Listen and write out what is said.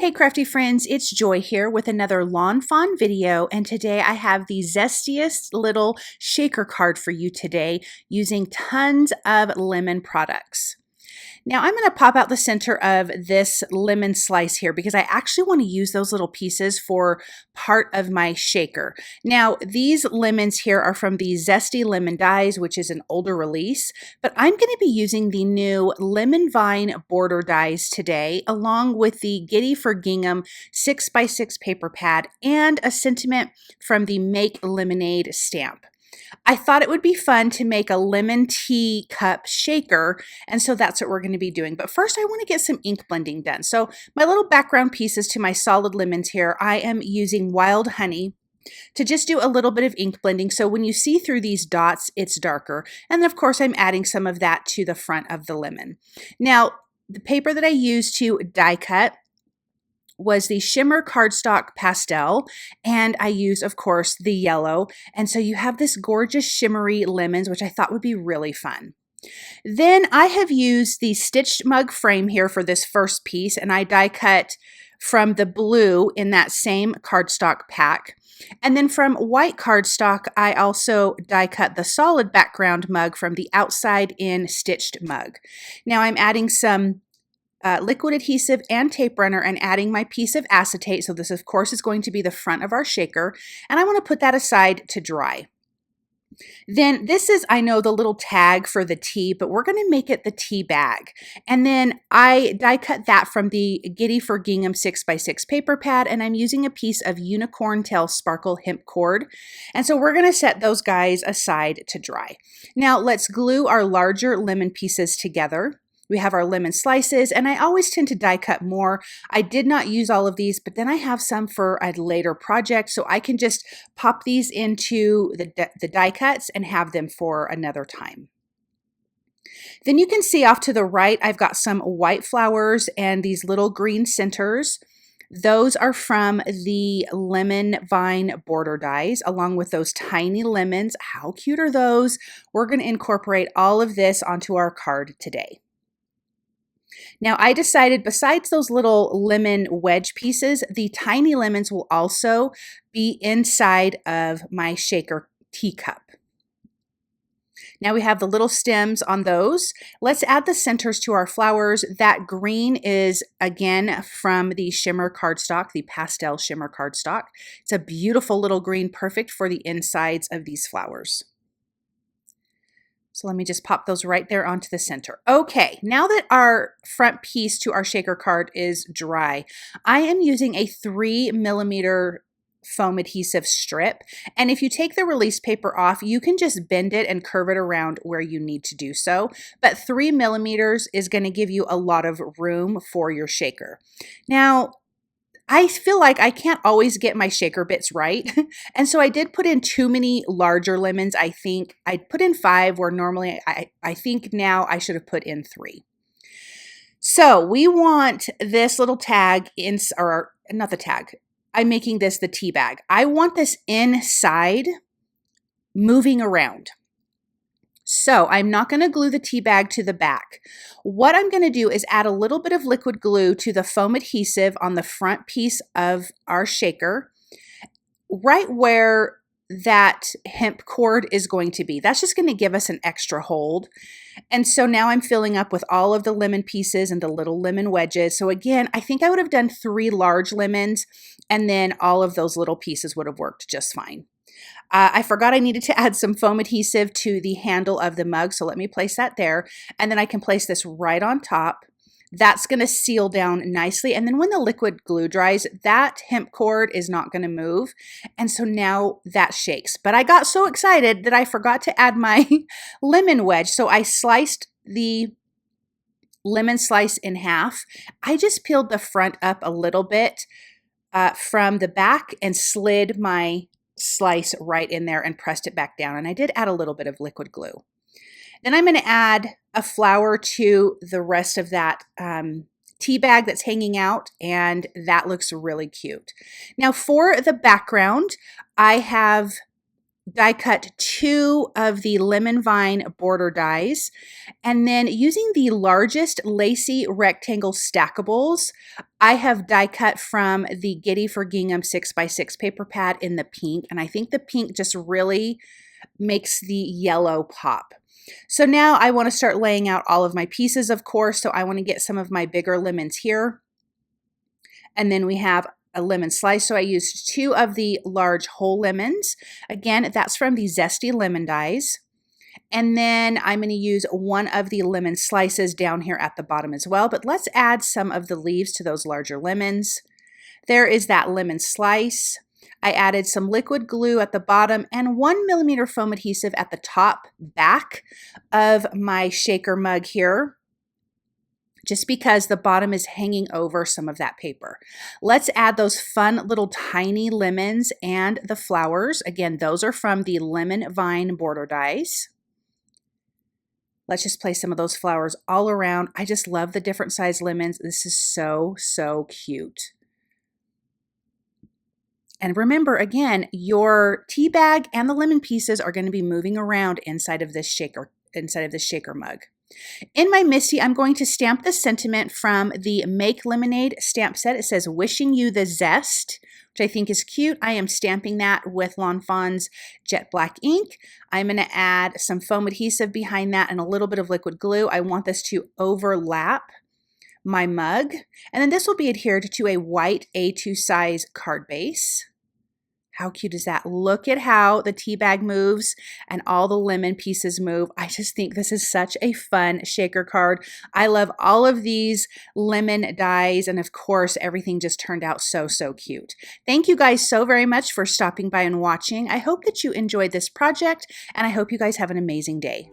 Hey crafty friends, it's Joy here with another lawn fawn video, and today I have the zestiest little shaker card for you today using tons of lemon products. Now I'm going to pop out the center of this lemon slice here because I actually want to use those little pieces for part of my shaker. Now these lemons here are from the Zesty lemon dies, which is an older release, but I'm going to be using the new lemon vine border dies today, along with the Giddy for Gingham 6x6 paper pad and a sentiment from the Make Lemonade stamp. I thought it would be fun to make a lemon tea cup shaker, and so that's what we're going to be doing. But first I want to get some ink blending done. So my little background pieces to my solid lemons here, I am using wild honey to just do a little bit of ink blending. So when you see through these dots, it's darker. And then of course I'm adding some of that to the front of the lemon. Now the paper that I used to die cut was the Shimmer Cardstock Pastel, and I use, of course, the yellow. And so you have this gorgeous shimmery lemons, which I thought would be really fun. Then I have used the stitched mug frame here for this first piece, and I die cut from the blue in that same cardstock pack. And then from white cardstock, I also die cut the solid background mug from the outside in stitched mug. Now I'm adding some liquid adhesive and tape runner and adding my piece of acetate. So this of course is going to be the front of our shaker, and I want to put that aside to dry. Then this is, I know, the little tag for the tea, but we're going to make it the tea bag. And then I die cut that from the Giddy for Gingham 6x6 paper pad, and I'm using a piece of unicorn tail sparkle hemp cord. And so we're going to set those guys aside to dry. Now let's glue our larger lemon pieces together. We have our lemon slices, and I always tend to die cut more. I did not use all of these, but then I have some for a later project, so I can just pop these into the die cuts and have them for another time. Then you can see off to the right, I've got some white flowers and these little green centers. Those are from the lemon vine border dies, along with those tiny lemons. How cute are those? We're going to incorporate all of this onto our card today. Now I decided, besides those little lemon wedge pieces, the tiny lemons will also be inside of my shaker teacup. Now we have the little stems on those. Let's add the centers to our flowers. That green is again from the Shimmer Cardstock, the pastel Shimmer Cardstock. It's a beautiful little green, perfect for the insides of these flowers. So let me just pop those right there onto the center. Okay, now that our front piece to our shaker card is dry, I am using a 3mm foam adhesive strip. And if you take the release paper off, you can just bend it and curve it around where you need to do so. But 3mm is going to give you a lot of room for your shaker. Now, I feel like I can't always get my shaker bits right. And so I did put in too many larger lemons. I think I put in 5 where normally I think now I should have put in 3. So we want this little tag in, or not the tag. I'm making this the tea bag. I want this inside moving around. So I'm not going to glue the tea bag to the back. What I'm going to do is add a little bit of liquid glue to the foam adhesive on the front piece of our shaker, right where that hemp cord is going to be. That's just going to give us an extra hold. And so now I'm filling up with all of the lemon pieces and the little lemon wedges. So again, I think I would have done 3 large lemons, and then all of those little pieces would have worked just fine. I forgot I needed to add some foam adhesive to the handle of the mug, so let me place that there. And then I can place this right on top. That's going to seal down nicely. And then when the liquid glue dries, that hemp cord is not going to move. And so now that shakes. But I got so excited that I forgot to add my lemon wedge. So I sliced the lemon slice in half. I just peeled the front up a little bit from the back and slid my slice right in there and pressed it back down. And I did add a little bit of liquid glue. Then I'm going to add a flower to the rest of that tea bag that's hanging out, and that looks really cute. Now for the background, I have die cut 2 of the lemon vine border dies, and then using the largest lacy rectangle stackables, I have die cut from the Giddy for Gingham 6x6 paper pad in the pink, and I think the pink just really makes the yellow pop. So now I want to start laying out all of my pieces, of course, so I want to get some of my bigger lemons here. And then we have a lemon slice, so I used 2 of the large whole lemons. Again, that's from the Zesty lemon dies. And then I'm going to use 1 of the lemon slices down here at the bottom as well. But let's add some of the leaves to those larger lemons. There is that lemon slice. I added some liquid glue at the bottom and 1mm foam adhesive at the top back of my shaker mug here, just because the bottom is hanging over some of that paper. Let's add those fun little tiny lemons and the flowers. Again, those are from the lemon vine border dies. Let's just place some of those flowers all around. I just love the different size lemons. This is so, so cute. And remember, again, your tea bag and the lemon pieces are going to be moving around inside of this shaker mug. In my MISTI, I'm going to stamp the sentiment from the Make Lemonade stamp set. It says, "Wishing you the zest," which I think is cute. I am stamping that with Lawnfawn's jet black ink. I'm going to add some foam adhesive behind that and a little bit of liquid glue. I want this to overlap my mug. And then this will be adhered to a white A2 size card base. How cute is that? Look at how the tea bag moves and all the lemon pieces move. I just think this is such a fun shaker card. I love all of these lemon dies, and of course, everything just turned out so, so cute. Thank you guys so very much for stopping by and watching. I hope that you enjoyed this project, and I hope you guys have an amazing day.